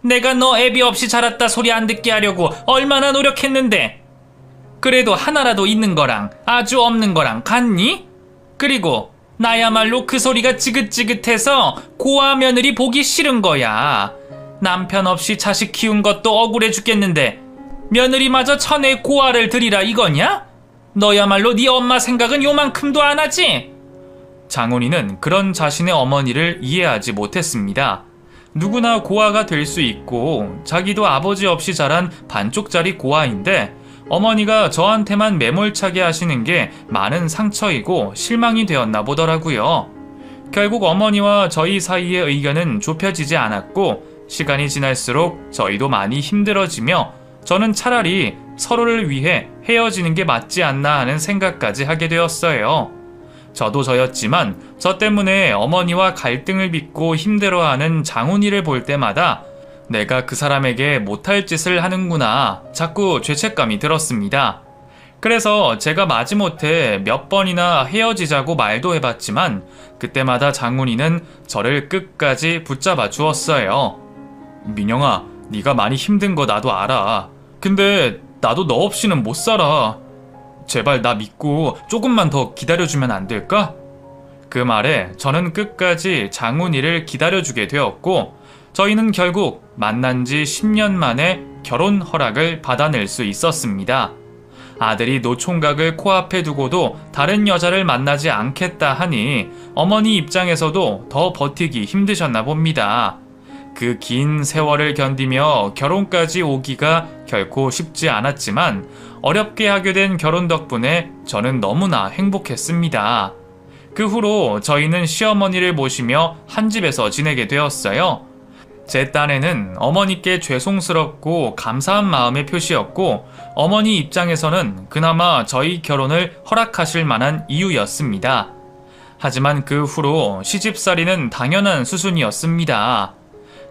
내가 너 애비 없이 자랐다 소리 안 듣게 하려고 얼마나 노력했는데. 그래도 하나라도 있는 거랑 아주 없는 거랑 같니? 그리고 나야말로 그 소리가 지긋지긋해서 고아 며느리 보기 싫은 거야. 남편 없이 자식 키운 것도 억울해 죽겠는데 며느리마저 천의 고아를 들이라 이거냐? 너야말로 네 엄마 생각은 요만큼도 안 하지? 장훈이는 그런 자신의 어머니를 이해하지 못했습니다. 누구나 고아가 될 수 있고 자기도 아버지 없이 자란 반쪽짜리 고아인데 어머니가 저한테만 매몰차게 하시는 게 많은 상처이고 실망이 되었나 보더라고요. 결국 어머니와 저희 사이의 의견은 좁혀지지 않았고 시간이 지날수록 저희도 많이 힘들어지며 저는 차라리 서로를 위해 헤어지는 게 맞지 않나 하는 생각까지 하게 되었어요. 저도 저였지만 저 때문에 어머니와 갈등을 빚고 힘들어하는 장훈이를 볼 때마다 내가 그 사람에게 못할 짓을 하는구나 자꾸 죄책감이 들었습니다. 그래서 제가 마지못해 몇 번이나 헤어지자고 말도 해봤지만 그때마다 장훈이는 저를 끝까지 붙잡아 주었어요. 민영아, 네가 많이 힘든 거 나도 알아. 근데 나도 너 없이는 못 살아. 제발 나 믿고 조금만 더 기다려주면 안 될까? 그 말에 저는 끝까지 장훈이를 기다려주게 되었고 저희는 결국 만난 지 10년 만에 결혼 허락을 받아낼 수 있었습니다. 아들이 노총각을 코앞에 두고도 다른 여자를 만나지 않겠다 하니 어머니 입장에서도 더 버티기 힘드셨나 봅니다. 그 긴 세월을 견디며 결혼까지 오기가 결코 쉽지 않았지만 어렵게 하게 된 결혼 덕분에 저는 너무나 행복했습니다. 그 후로 저희는 시어머니를 모시며 한 집에서 지내게 되었어요. 제 딴에는 어머니께 죄송스럽고 감사한 마음의 표시였고 어머니 입장에서는 그나마 저희 결혼을 허락하실 만한 이유였습니다. 하지만 그 후로 시집살이는 당연한 수순이었습니다.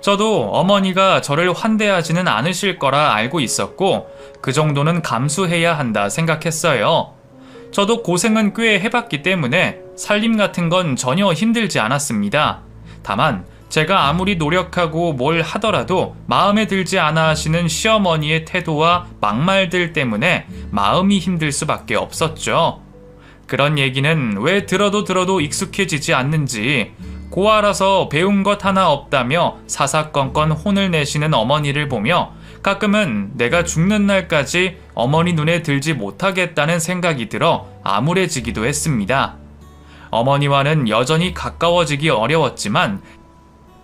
저도 어머니가 저를 환대하지는 않으실 거라 알고 있었고 그 정도는 감수해야 한다 생각했어요. 저도 고생은 꽤 해봤기 때문에 살림 같은 건 전혀 힘들지 않았습니다. 다만 제가 아무리 노력하고 뭘 하더라도 마음에 들지 않아 하시는 시어머니의 태도와 막말들 때문에 마음이 힘들 수밖에 없었죠. 그런 얘기는 왜 들어도 익숙해지지 않는지 고아라서 배운 것 하나 없다며 사사건건 혼을 내시는 어머니를 보며 가끔은 내가 죽는 날까지 어머니 눈에 들지 못하겠다는 생각이 들어 암울해지기도 했습니다. 어머니와는 여전히 가까워지기 어려웠지만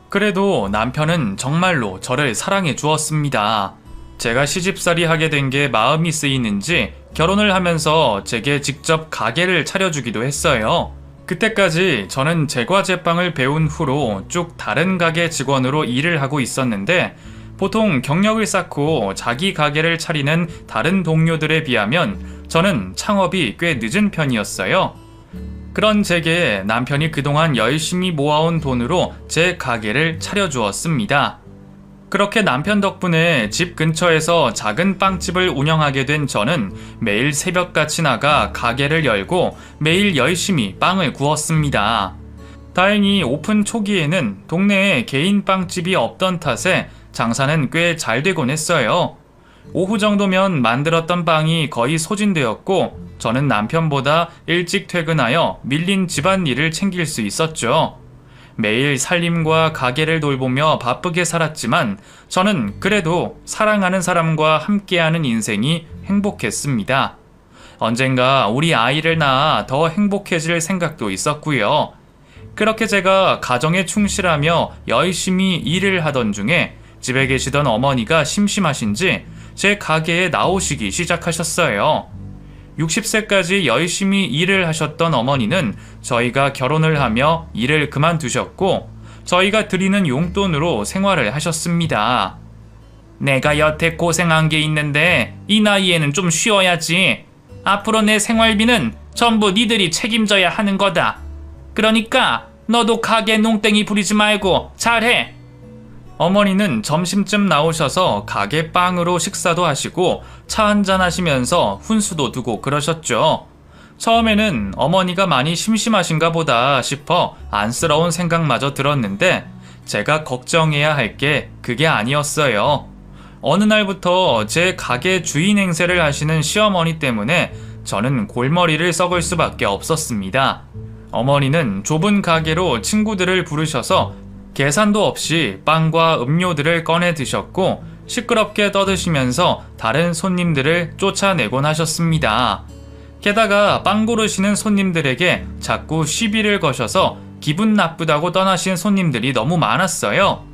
그래도 남편은 정말로 저를 사랑해 주었습니다. 제가 시집살이 하게 된 게 마음이 쓰이는지 결혼을 하면서 제게 직접 가게를 차려주기도 했어요. 그때까지 저는 제과제빵을 배운 후로 쭉 다른 가게 직원으로 일을 하고 있었는데 보통 경력을 쌓고 자기 가게를 차리는 다른 동료들에 비하면 저는 창업이 꽤 늦은 편이었어요. 그런 제게 남편이 그동안 열심히 모아온 돈으로 제 가게를 차려주었습니다. 그렇게 남편 덕분에 집 근처에서 작은 빵집을 운영하게 된 저는 매일 새벽같이 나가 가게를 열고 매일 열심히 빵을 구웠습니다. 다행히 오픈 초기에는 동네에 개인 빵집이 없던 탓에 장사는 꽤 잘 되곤 했어요. 오후 정도면 만들었던 빵이 거의 소진되었고 저는 남편보다 일찍 퇴근하여 밀린 집안일을 챙길 수 있었죠. 매일 살림과 가게를 돌보며 바쁘게 살았지만 저는 그래도 사랑하는 사람과 함께하는 인생이 행복했습니다. 언젠가 우리 아이를 낳아 더 행복해질 생각도 있었고요. 그렇게 제가 가정에 충실하며 열심히 일을 하던 중에 집에 계시던 어머니가 심심하신지 제 가게에 나오시기 시작하셨어요. 60세까지 열심히 일을 하셨던 어머니는 저희가 결혼을 하며 일을 그만두셨고 저희가 드리는 용돈으로 생활을 하셨습니다. 내가 여태 고생한 게 있는데 이 나이에는 좀 쉬어야지. 앞으로 내 생활비는 전부 니들이 책임져야 하는 거다. 그러니까 너도 가게 농땡이 부리지 말고 잘해. 어머니는 점심쯤 나오셔서 가게 빵으로 식사도 하시고 차 한잔 하시면서 훈수도 두고 그러셨죠. 처음에는 어머니가 많이 심심하신가 보다 싶어 안쓰러운 생각마저 들었는데 제가 걱정해야 할 게 그게 아니었어요. 어느 날부터 제 가게 주인 행세를 하시는 시어머니 때문에 저는 골머리를 썩을 수밖에 없었습니다. 어머니는 좁은 가게로 친구들을 부르셔서 계산도 없이 빵과 음료들을 꺼내 드셨고 시끄럽게 떠드시면서 다른 손님들을 쫓아내곤 하셨습니다. 게다가 빵 고르시는 손님들에게 자꾸 시비를 거셔서 기분 나쁘다고 떠나신 손님들이 너무 많았어요.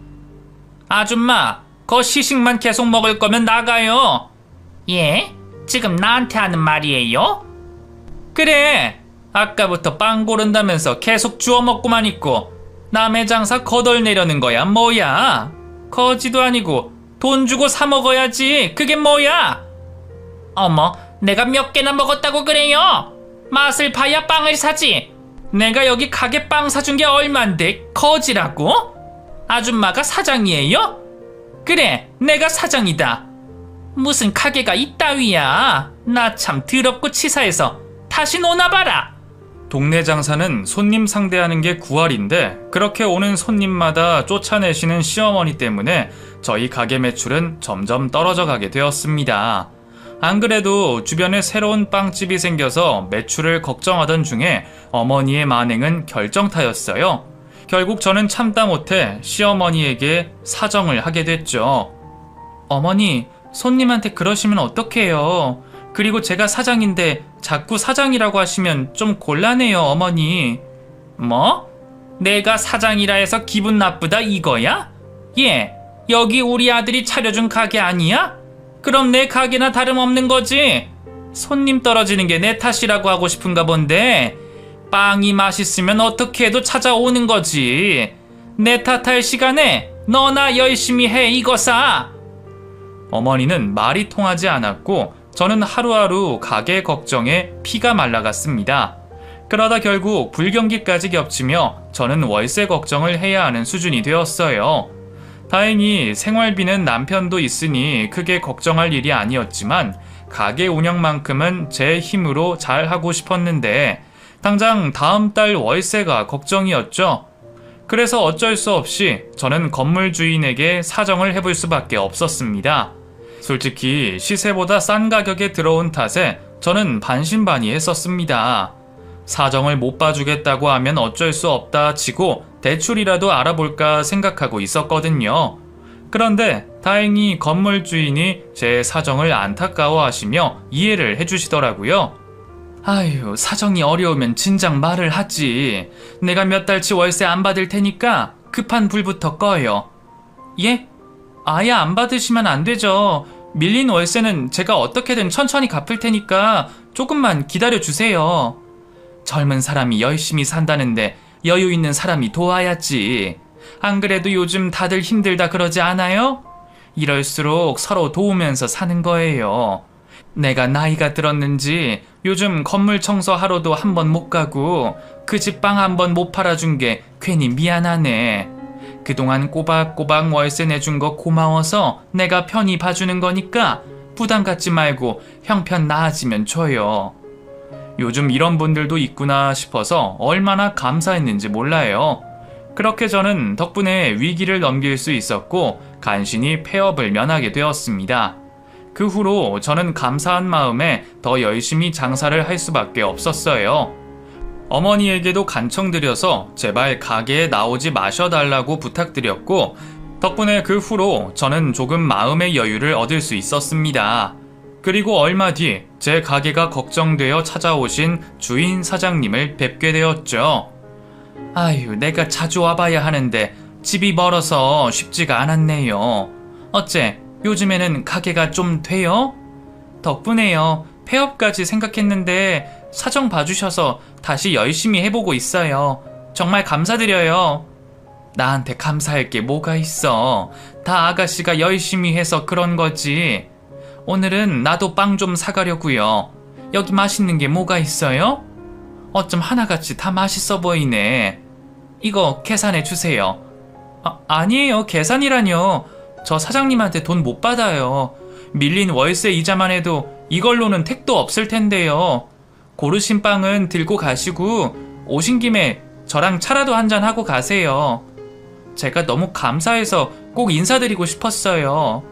아줌마, 거 시식만 계속 먹을 거면 나가요. 예? 지금 나한테 하는 말이에요? 그래, 아까부터 빵 고른다면서 계속 주워 먹고만 있고 남의 장사 거덜내려는 거야 뭐야? 거지도 아니고 돈 주고 사 먹어야지. 그게 뭐야? 어머, 내가 몇 개나 먹었다고 그래요? 맛을 봐야 빵을 사지. 내가 여기 가게 빵 사준 게 얼만데 거지라고? 아줌마가 사장이에요? 그래, 내가 사장이다. 무슨 가게가 이따위야. 나 참 더럽고 치사해서 다시 노나봐라. 동네 장사는 손님 상대하는 게 구할인데 그렇게 오는 손님마다 쫓아내시는 시어머니 때문에 저희 가게 매출은 점점 떨어져 가게 되었습니다. 안 그래도 주변에 새로운 빵집이 생겨서 매출을 걱정하던 중에 어머니의 만행은 결정타였어요. 결국 저는 참다 못해 시어머니에게 사정을 하게 됐죠. 어머니, 손님한테 그러시면 어떡해요. 그리고 제가 사장인데 자꾸 사장이라고 하시면 좀 곤란해요, 어머니. 뭐? 내가 사장이라 해서 기분 나쁘다 이거야? 예, 여기 우리 아들이 차려준 가게 아니야? 그럼 내 가게나 다름없는 거지. 손님 떨어지는 게 내 탓이라고 하고 싶은가 본데 빵이 맛있으면 어떻게 해도 찾아오는 거지. 내 탓할 시간에 너나 열심히 해 이거사. 어머니는 말이 통하지 않았고 저는 하루하루 가게 걱정에 피가 말라갔습니다. 그러다 결국 불경기까지 겹치며 저는 월세 걱정을 해야 하는 수준이 되었어요. 다행히 생활비는 남편도 있으니 크게 걱정할 일이 아니었지만 가게 운영만큼은 제 힘으로 잘 하고 싶었는데 당장 다음 달 월세가 걱정이었죠. 그래서 어쩔 수 없이 저는 건물 주인에게 사정을 해볼 수밖에 없었습니다. 솔직히 시세보다 싼 가격에 들어온 탓에 저는 반신반의했었습니다. 사정을 못 봐주겠다고 하면 어쩔 수 없다 치고 대출이라도 알아볼까 생각하고 있었거든요. 그런데 다행히 건물 주인이 제 사정을 안타까워하시며 이해를 해주시더라고요. 아유, 사정이 어려우면 진작 말을 하지. 내가 몇 달치 월세 안 받을 테니까 급한 불부터 꺼요. 예? 아예 안 받으시면 안 되죠. 밀린 월세는 제가 어떻게든 천천히 갚을 테니까 조금만 기다려주세요. 젊은 사람이 열심히 산다는데 여유 있는 사람이 도와야지. 안 그래도 요즘 다들 힘들다 그러지 않아요? 이럴수록 서로 도우면서 사는 거예요. 내가 나이가 들었는지 요즘 건물 청소하러도 한 번 못 가고 그 집 빵 한 번 못 팔아준 게 괜히 미안하네. 그동안 꼬박꼬박 월세 내준 거 고마워서 내가 편히 봐주는 거니까 부담 갖지 말고 형편 나아지면 줘요. 요즘 이런 분들도 있구나 싶어서 얼마나 감사했는지 몰라요. 그렇게 저는 덕분에 위기를 넘길 수 있었고 간신히 폐업을 면하게 되었습니다. 그 후로 저는 감사한 마음에 더 열심히 장사를 할 수밖에 없었어요. 어머니에게도 간청드려서 제발 가게에 나오지 마셔달라고 부탁드렸고 덕분에 그 후로 저는 조금 마음의 여유를 얻을 수 있었습니다. 그리고 얼마 뒤 제 가게가 걱정되어 찾아오신 주인 사장님을 뵙게 되었죠. 아유, 내가 자주 와봐야 하는데 집이 멀어서 쉽지가 않았네요. 어째 요즘에는 가게가 좀 돼요? 덕분에요. 폐업까지 생각했는데 사정 봐주셔서 다시 열심히 해보고 있어요. 정말 감사드려요. 나한테 감사할 게 뭐가 있어. 다 아가씨가 열심히 해서 그런 거지. 오늘은 나도 빵 좀 사가려고요. 여기 맛있는 게 뭐가 있어요? 어쩜 하나같이 다 맛있어 보이네. 이거 계산해 주세요. 아니에요. 계산이라뇨. 저 사장님한테 돈 못 받아요. 밀린 월세 이자만 해도 이걸로는 택도 없을 텐데요. 고르신 빵은 들고 가시고 오신 김에 저랑 차라도 한잔 하고 가세요. 제가 너무 감사해서 꼭 인사드리고 싶었어요.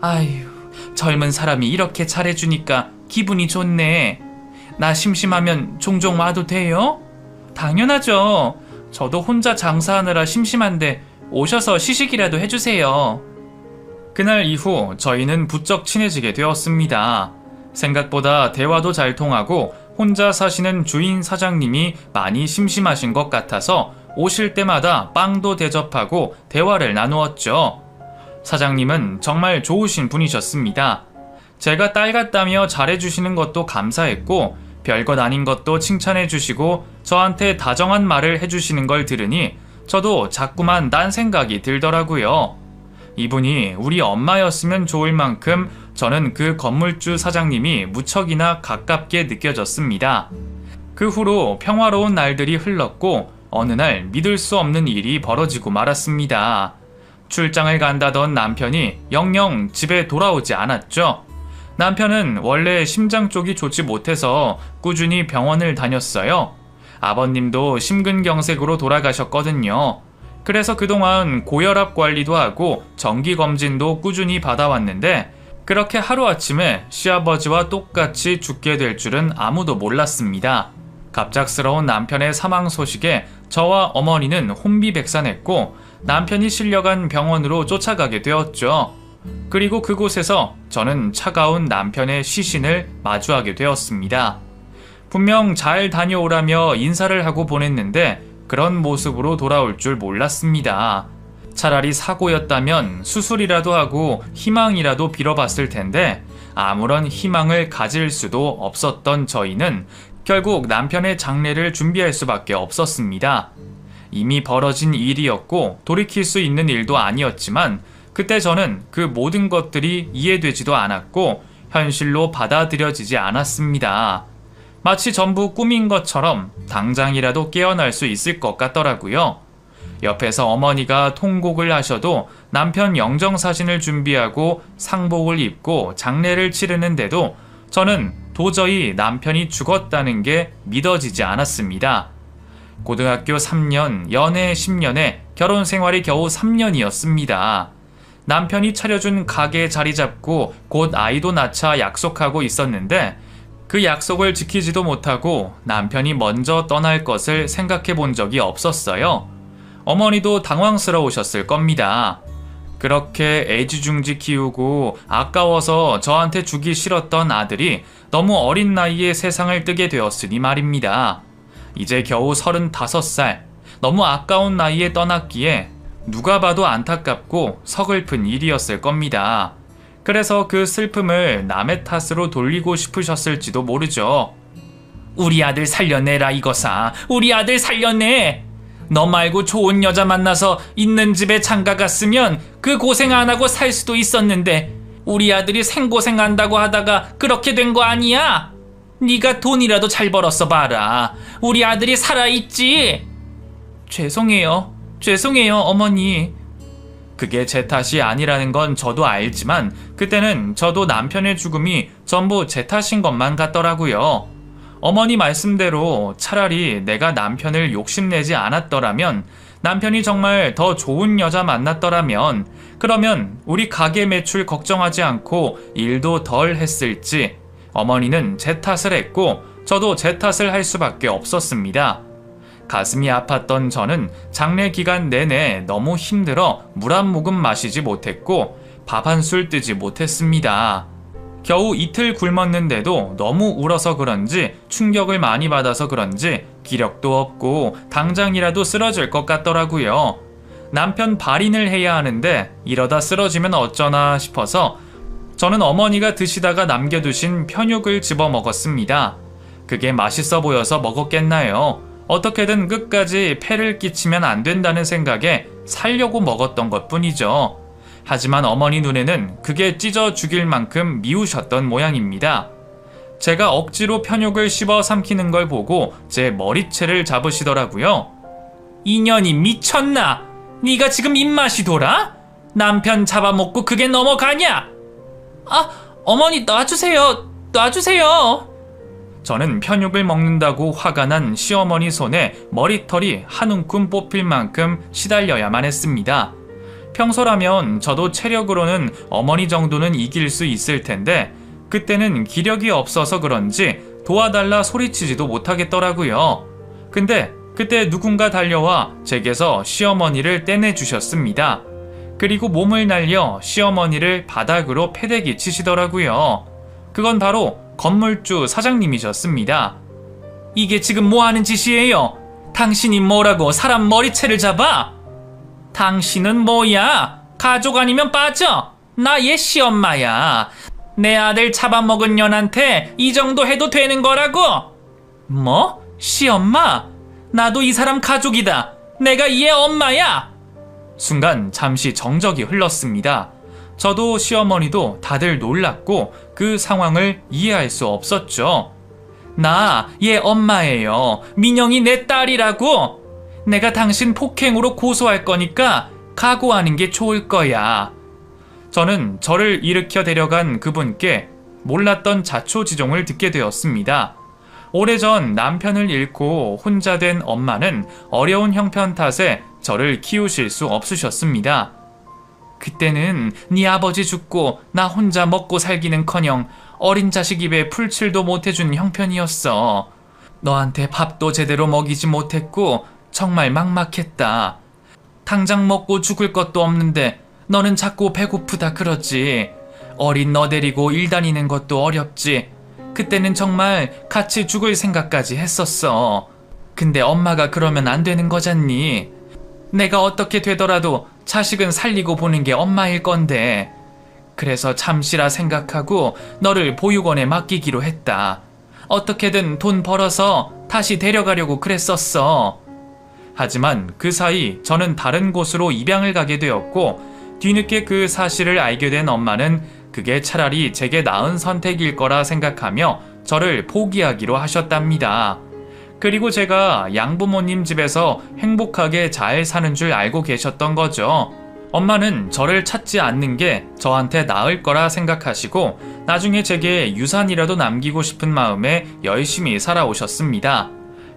아휴, 젊은 사람이 이렇게 잘해주니까 기분이 좋네. 나 심심하면 종종 와도 돼요? 당연하죠. 저도 혼자 장사하느라 심심한데 오셔서 시식이라도 해주세요. 그날 이후 저희는 부쩍 친해지게 되었습니다. 생각보다 대화도 잘 통하고 혼자 사시는 주인 사장님이 많이 심심하신 것 같아서 오실 때마다 빵도 대접하고 대화를 나누었죠. 사장님은 정말 좋으신 분이셨습니다. 제가 딸 같다며 잘해주시는 것도 감사했고 별것 아닌 것도 칭찬해주시고 저한테 다정한 말을 해주시는 걸 들으니 저도 자꾸만 딴 생각이 들더라고요. 이분이 우리 엄마였으면 좋을 만큼 저는 그 건물주 사장님이 무척이나 가깝게 느껴졌습니다. 그 후로 평화로운 날들이 흘렀고 어느 날 믿을 수 없는 일이 벌어지고 말았습니다. 출장을 간다던 남편이 영영 집에 돌아오지 않았죠. 남편은 원래 심장 쪽이 좋지 못해서 꾸준히 병원을 다녔어요. 아버님도 심근경색으로 돌아가셨거든요. 그래서 그동안 고혈압 관리도 하고 정기검진도 꾸준히 받아왔는데 그렇게 하루아침에 시아버지와 똑같이 죽게 될 줄은 아무도 몰랐습니다. 갑작스러운 남편의 사망 소식에 저와 어머니는 혼비백산했고 남편이 실려간 병원으로 쫓아가게 되었죠. 그리고 그곳에서 저는 차가운 남편의 시신을 마주하게 되었습니다. 분명 잘 다녀오라며 인사를 하고 보냈는데 그런 모습으로 돌아올 줄 몰랐습니다. 차라리 사고였다면 수술이라도 하고 희망이라도 빌어봤을 텐데 아무런 희망을 가질 수도 없었던 저희는 결국 남편의 장례를 준비할 수밖에 없었습니다. 이미 벌어진 일이었고 돌이킬 수 있는 일도 아니었지만 그때 저는 그 모든 것들이 이해되지도 않았고 현실로 받아들여지지 않았습니다. 마치 전부 꿈인 것처럼 당장이라도 깨어날 수 있을 것 같더라고요. 옆에서 어머니가 통곡을 하셔도 남편 영정사진을 준비하고 상복을 입고 장례를 치르는데도 저는 도저히 남편이 죽었다는 게 믿어지지 않았습니다. 고등학교 3년, 연애 10년에 결혼 생활이 겨우 3년이었습니다. 남편이 차려준 가게에 자리 잡고 곧 아이도 낳자 약속하고 있었는데 그 약속을 지키지도 못하고 남편이 먼저 떠날 것을 생각해 본 적이 없었어요. 어머니도 당황스러우셨을 겁니다. 그렇게 애지중지 키우고 아까워서 저한테 주기 싫었던 아들이 너무 어린 나이에 세상을 뜨게 되었으니 말입니다. 이제 겨우 35살, 너무 아까운 나이에 떠났기에 누가 봐도 안타깝고 서글픈 일이었을 겁니다. 그래서 그 슬픔을 남의 탓으로 돌리고 싶으셨을지도 모르죠. 우리 아들 살려내라 이거사. 우리 아들 살려내. 너 말고 좋은 여자 만나서 있는 집에 장가 갔으면 그 고생 안 하고 살 수도 있었는데 우리 아들이 생고생한다고 하다가 그렇게 된 거 아니야? 네가 돈이라도 잘 벌었어 봐라. 우리 아들이 살아있지. 죄송해요 어머니. 그게 제 탓이 아니라는 건 저도 알지만 그때는 저도 남편의 죽음이 전부 제 탓인 것만 같더라고요. 어머니 말씀대로 차라리 내가 남편을 욕심내지 않았더라면, 남편이 정말 더 좋은 여자 만났더라면, 그러면 우리 가게 매출 걱정하지 않고 일도 덜 했을지. 어머니는 제 탓을 했고 저도 제 탓을 할 수밖에 없었습니다. 가슴이 아팠던 저는 장례 기간 내내 너무 힘들어 물 한 모금 마시지 못했고 밥 한 술 뜨지 못했습니다. 겨우 이틀 굶었는데도 너무 울어서 그런지 충격을 많이 받아서 그런지 기력도 없고 당장이라도 쓰러질 것 같더라고요. 남편 발인을 해야 하는데 이러다 쓰러지면 어쩌나 싶어서 저는 어머니가 드시다가 남겨두신 편육을 집어 먹었습니다. 그게 맛있어 보여서 먹었겠나요? 어떻게든 끝까지 폐를 끼치면 안 된다는 생각에 살려고 먹었던 것뿐이죠. 하지만 어머니 눈에는 그게 찢어 죽일 만큼 미우셨던 모양입니다. 제가 억지로 편육을 씹어 삼키는 걸 보고 제 머리채를 잡으시더라고요. 이년이 미쳤나? 네가 지금 입맛이 돌아? 남편 잡아먹고 그게 넘어가냐? 아, 어머니 놔주세요. 저는 편육을 먹는다고 화가 난 시어머니 손에 머리털이 한 움큼 뽑힐 만큼 시달려야만 했습니다. 평소라면 저도 체력으로는 어머니 정도는 이길 수 있을 텐데 그때는 기력이 없어서 그런지 도와달라 소리치지도 못하겠더라고요. 근데 그때 누군가 달려와 제게서 시어머니를 떼내주셨습니다. 그리고 몸을 날려 시어머니를 바닥으로 패대기 치시더라고요. 그건 바로 건물주 사장님이셨습니다. 이게 지금 뭐 하는 짓이에요? 당신이 뭐라고 사람 머리채를 잡아? 당신은 뭐야? 가족 아니면 빠져. 나 얘 시엄마야. 내 아들 잡아먹은 년한테 이 정도 해도 되는 거라고? 뭐? 시엄마? 나도 이 사람 가족이다. 내가 얘 엄마야. 순간 잠시 정적이 흘렀습니다. 저도 시어머니도 다들 놀랐고 그 상황을 이해할 수 없었죠. 나 얘 엄마예요. 민영이 내 딸이라고. 내가 당신 폭행으로 고소할 거니까 각오하는 게 좋을 거야. 저는 저를 일으켜 데려간 그분께 몰랐던 자초지종을 듣게 되었습니다. 오래전 남편을 잃고 혼자 된 엄마는 어려운 형편 탓에 저를 키우실 수 없으셨습니다. 그때는 네 아버지 죽고 나 혼자 먹고 살기는커녕 어린 자식 입에 풀칠도 못해준 형편이었어. 너한테 밥도 제대로 먹이지 못했고 정말 막막했다. 당장 먹고 죽을 것도 없는데 너는 자꾸 배고프다 그러지. 어린 너 데리고 일 다니는 것도 어렵지. 그때는 정말 같이 죽을 생각까지 했었어. 근데 엄마가 그러면 안 되는 거잖니. 내가 어떻게 되더라도 자식은 살리고 보는 게 엄마일 건데. 그래서 잠시라 생각하고 너를 보육원에 맡기기로 했다. 어떻게든 돈 벌어서 다시 데려가려고 그랬었어. 하지만 그 사이 저는 다른 곳으로 입양을 가게 되었고 뒤늦게 그 사실을 알게 된 엄마는 그게 차라리 제게 나은 선택일 거라 생각하며 저를 포기하기로 하셨답니다. 그리고 제가 양부모님 집에서 행복하게 잘 사는 줄 알고 계셨던 거죠. 엄마는 저를 찾지 않는 게 저한테 나을 거라 생각하시고 나중에 제게 유산이라도 남기고 싶은 마음에 열심히 살아오셨습니다.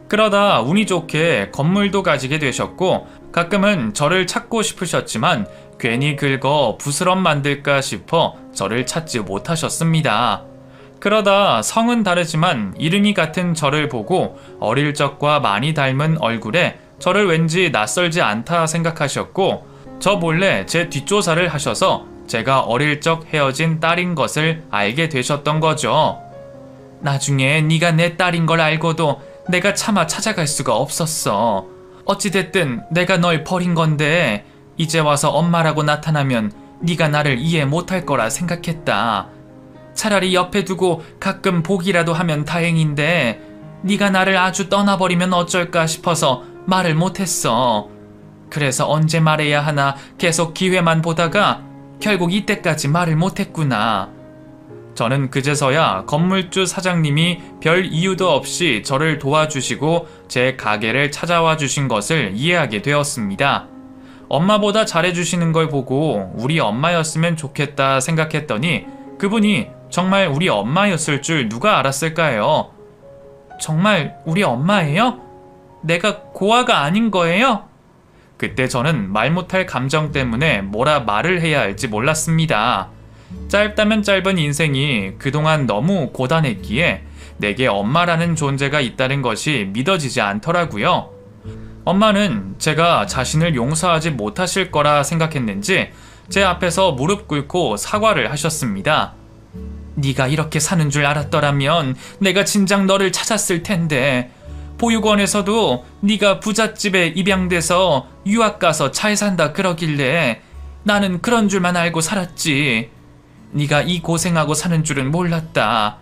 그러다 운이 좋게 건물도 가지게 되셨고 가끔은 저를 찾고 싶으셨지만 괜히 긁어 부스럼 만들까 싶어 저를 찾지 못하셨습니다. 그러다 성은 다르지만 이름이 같은 저를 보고 어릴 적과 많이 닮은 얼굴에 저를 왠지 낯설지 않다 생각하셨고 저 몰래 제 뒷조사를 하셔서 제가 어릴 적 헤어진 딸인 것을 알게 되셨던 거죠. 나중에 네가 내 딸인 걸 알고도 내가 차마 찾아갈 수가 없었어. 어찌됐든 내가 널 버린 건데 이제 와서 엄마라고 나타나면 네가 나를 이해 못할 거라 생각했다. 차라리 옆에 두고 가끔 보기라도 하면 다행인데 네가 나를 아주 떠나버리면 어쩔까 싶어서 말을 못했어. 그래서 언제 말해야 하나 계속 기회만 보다가 결국 이때까지 말을 못했구나. 저는 그제서야 건물주 사장님이 별 이유도 없이 저를 도와주시고 제 가게를 찾아와 주신 것을 이해하게 되었습니다. 엄마보다 잘해주시는 걸 보고 우리 엄마였으면 좋겠다 생각했더니 그분이 정말 우리 엄마였을 줄 누가 알았을까요? 정말 우리 엄마예요? 내가 고아가 아닌 거예요? 그때 저는 말 못할 감정 때문에 뭐라 말을 해야 할지 몰랐습니다. 짧다면 짧은 인생이 그동안 너무 고단했기에 내게 엄마라는 존재가 있다는 것이 믿어지지 않더라고요. 엄마는 제가 자신을 용서하지 못하실 거라 생각했는지 제 앞에서 무릎 꿇고 사과를 하셨습니다. 네가 이렇게 사는 줄 알았더라면 내가 진작 너를 찾았을 텐데 보육원에서도 네가 부잣집에 입양돼서 유학 가서 잘 산다 그러길래 나는 그런 줄만 알고 살았지. 네가 이 고생하고 사는 줄은 몰랐다.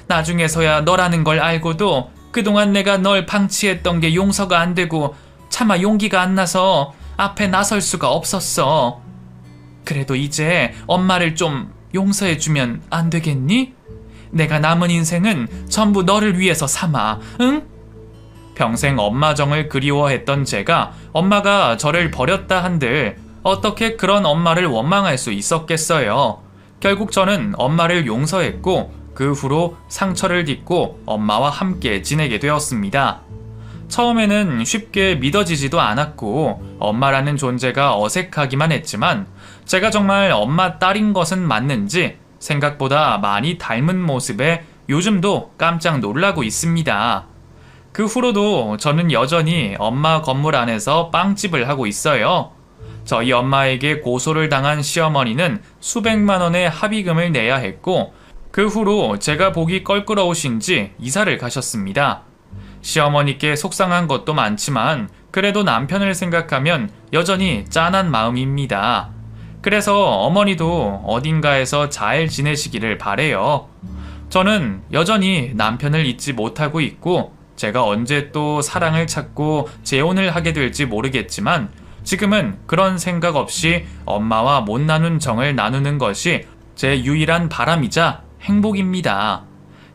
나중에서야 너라는 걸 알고도 그동안 내가 널 방치했던 게 용서가 안 되고 차마 용기가 안 나서 앞에 나설 수가 없었어. 그래도 이제 엄마를 좀 용서해주면 안 되겠니? 내가 남은 인생은 전부 너를 위해서 삼아, 응? 평생 엄마 정을 그리워했던 제가 엄마가 저를 버렸다 한들 어떻게 그런 엄마를 원망할 수 있었겠어요. 결국 저는 엄마를 용서했고 그 그 후로 상처를 딛고 엄마와 함께 지내게 되었습니다. 처음에는 쉽게 믿어지지도 않았고 엄마라는 존재가 어색하기만 했지만 제가 정말 엄마 딸인 것은 맞는지 생각보다 많이 닮은 모습에 요즘도 깜짝 놀라고 있습니다. 그 후로도 저는 여전히 엄마 건물 안에서 빵집을 하고 있어요. 저희 엄마에게 고소를 당한 시어머니는 수백만 원의 합의금을 내야 했고 그 후로 제가 보기 껄끄러우신지 이사를 가셨습니다. 시어머니께 속상한 것도 많지만 그래도 남편을 생각하면 여전히 짠한 마음입니다. 그래서 어머니도 어딘가에서 잘 지내시기를 바래요. 저는 여전히 남편을 잊지 못하고 있고 제가 언제 또 사랑을 찾고 재혼을 하게 될지 모르겠지만 지금은 그런 생각 없이 엄마와 못 나눈 정을 나누는 것이 제 유일한 바람이자 행복입니다.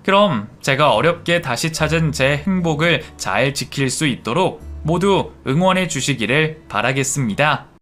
그럼 제가 어렵게 다시 찾은 제 행복을 잘 지킬 수 있도록 모두 응원해 주시기를 바라겠습니다.